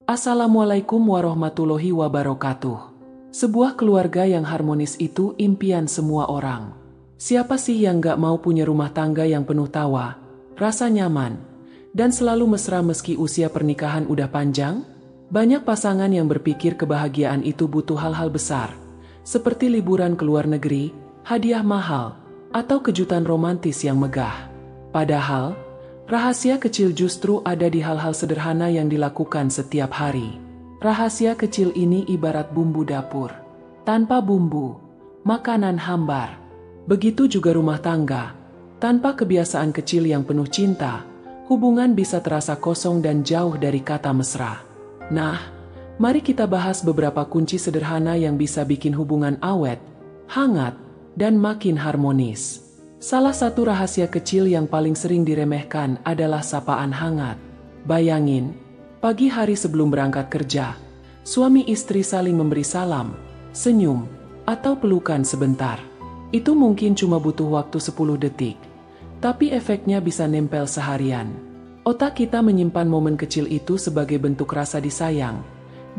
Assalamualaikum warahmatullahi wabarakatuh. Sebuah keluarga yang harmonis itu impian semua orang. Siapa sih yang gak mau punya rumah tangga yang penuh tawa, rasa nyaman, dan selalu mesra meski usia pernikahan udah panjang? Banyak pasangan yang berpikir kebahagiaan itu butuh hal-hal besar, seperti liburan ke luar negeri, hadiah mahal, atau kejutan romantis yang megah. Padahal, rahasia kecil justru ada di hal-hal sederhana yang dilakukan setiap hari. Rahasia kecil ini ibarat bumbu dapur. Tanpa bumbu, makanan hambar. Begitu juga rumah tangga. Tanpa kebiasaan kecil yang penuh cinta, hubungan bisa terasa kosong dan jauh dari kata mesra. Nah, mari kita bahas beberapa kunci sederhana yang bisa bikin hubungan awet, hangat, dan makin harmonis. Salah satu rahasia kecil yang paling sering diremehkan adalah sapaan hangat. Bayangin, pagi hari sebelum berangkat kerja, suami istri saling memberi salam, senyum, atau pelukan sebentar. Itu mungkin cuma butuh waktu 10 detik, tapi efeknya bisa nempel seharian. Otak kita menyimpan momen kecil itu sebagai bentuk rasa disayang,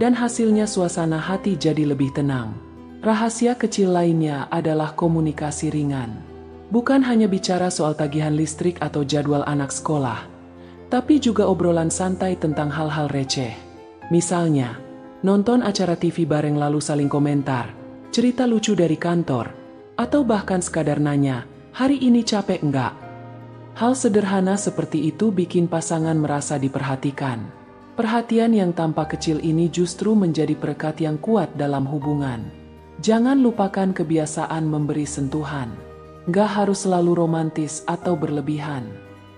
dan hasilnya suasana hati jadi lebih tenang. Rahasia kecil lainnya adalah komunikasi ringan. Bukan hanya bicara soal tagihan listrik atau jadwal anak sekolah, tapi juga obrolan santai tentang hal-hal receh. Misalnya, nonton acara TV bareng lalu saling komentar, cerita lucu dari kantor, atau bahkan sekadar nanya, hari ini capek enggak? Hal sederhana seperti itu bikin pasangan merasa diperhatikan. Perhatian yang tampak kecil ini justru menjadi perekat yang kuat dalam hubungan. Jangan lupakan kebiasaan memberi sentuhan. Gak harus selalu romantis atau berlebihan.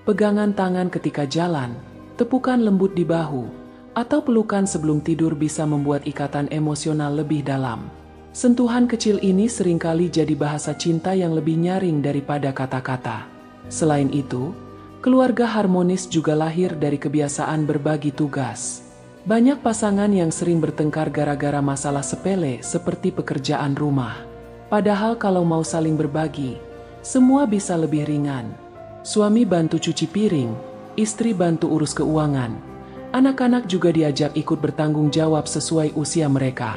Pegangan tangan ketika jalan, tepukan lembut di bahu, atau pelukan sebelum tidur bisa membuat ikatan emosional lebih dalam. Sentuhan kecil ini seringkali jadi bahasa cinta yang lebih nyaring daripada kata-kata. Selain itu, keluarga harmonis juga lahir dari kebiasaan berbagi tugas. Banyak pasangan yang sering bertengkar gara-gara masalah sepele seperti pekerjaan rumah. Padahal kalau mau saling berbagi, semua bisa lebih ringan. Suami bantu cuci piring, istri bantu urus keuangan. Anak-anak juga diajak ikut bertanggung jawab sesuai usia mereka.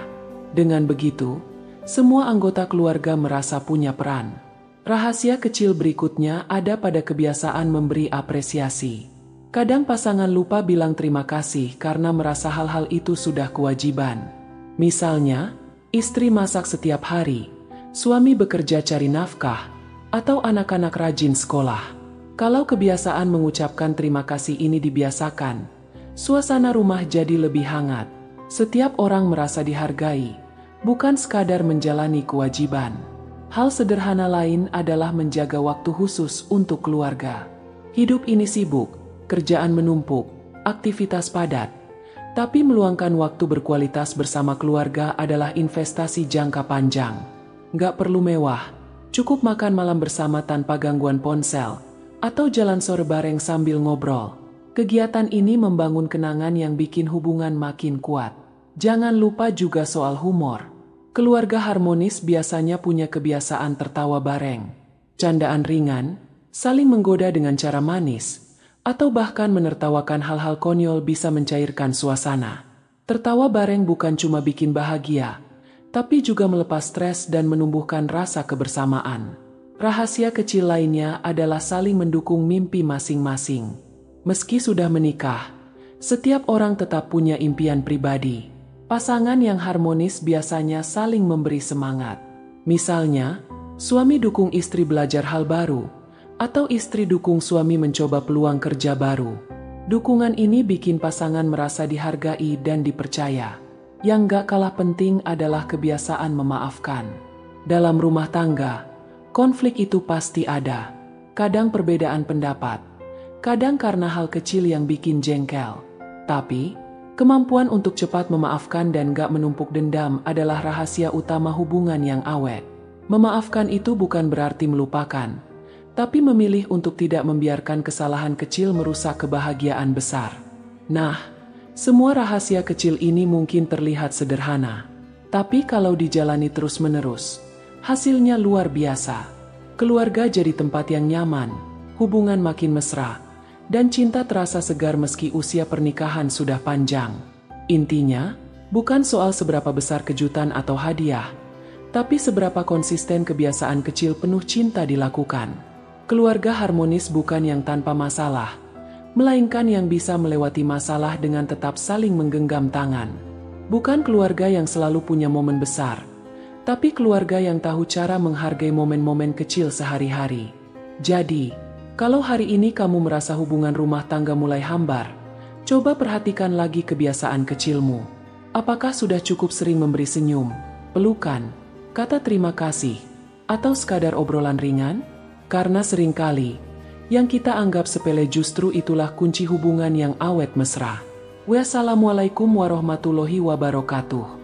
Dengan begitu, semua anggota keluarga merasa punya peran. Rahasia kecil berikutnya ada pada kebiasaan memberi apresiasi. Kadang pasangan lupa bilang terima kasih karena merasa hal-hal itu sudah kewajiban. Misalnya, istri masak setiap hari, suami bekerja cari nafkah, atau anak-anak rajin sekolah. Kalau kebiasaan mengucapkan terima kasih ini dibiasakan, suasana rumah jadi lebih hangat. Setiap orang merasa dihargai, bukan sekadar menjalani kewajiban. Hal sederhana lain adalah menjaga waktu khusus untuk keluarga. Hidup ini sibuk, kerjaan menumpuk, aktivitas padat. Tapi meluangkan waktu berkualitas bersama keluarga adalah investasi jangka panjang. Gak perlu mewah, cukup makan malam bersama tanpa gangguan ponsel, atau jalan sore bareng sambil ngobrol. Kegiatan ini membangun kenangan yang bikin hubungan makin kuat. Jangan lupa juga soal humor. Keluarga harmonis biasanya punya kebiasaan tertawa bareng. Candaan ringan, saling menggoda dengan cara manis, atau bahkan menertawakan hal-hal konyol bisa mencairkan suasana. Tertawa bareng bukan cuma bikin bahagia, tapi juga melepas stres dan menumbuhkan rasa kebersamaan. Rahasia kecil lainnya adalah saling mendukung mimpi masing-masing. Meski sudah menikah, setiap orang tetap punya impian pribadi. Pasangan yang harmonis biasanya saling memberi semangat. Misalnya, suami dukung istri belajar hal baru, atau istri dukung suami mencoba peluang kerja baru. Dukungan ini bikin pasangan merasa dihargai dan dipercaya. Yang gak kalah penting adalah kebiasaan memaafkan. Dalam rumah tangga, konflik itu pasti ada. Kadang perbedaan pendapat, kadang karena hal kecil yang bikin jengkel. Tapi, kemampuan untuk cepat memaafkan dan gak menumpuk dendam adalah rahasia utama hubungan yang awet. Memaafkan itu bukan berarti melupakan, tapi memilih untuk tidak membiarkan kesalahan kecil merusak kebahagiaan besar. Nah, semua rahasia kecil ini mungkin terlihat sederhana, tapi kalau dijalani terus-menerus, hasilnya luar biasa. Keluarga jadi tempat yang nyaman, hubungan makin mesra, dan cinta terasa segar meski usia pernikahan sudah panjang. Intinya, bukan soal seberapa besar kejutan atau hadiah, tapi seberapa konsisten kebiasaan kecil penuh cinta dilakukan. Keluarga harmonis bukan yang tanpa masalah, melainkan yang bisa melewati masalah dengan tetap saling menggenggam tangan. Bukan keluarga yang selalu punya momen besar, tapi keluarga yang tahu cara menghargai momen-momen kecil sehari-hari. Jadi, kalau hari ini kamu merasa hubungan rumah tangga mulai hambar, coba perhatikan lagi kebiasaan kecilmu. Apakah sudah cukup sering memberi senyum, pelukan, kata terima kasih, atau sekadar obrolan ringan? Karena seringkali, yang kita anggap sepele justru itulah kunci hubungan yang awet mesra. Wassalamualaikum warahmatullahi wabarakatuh.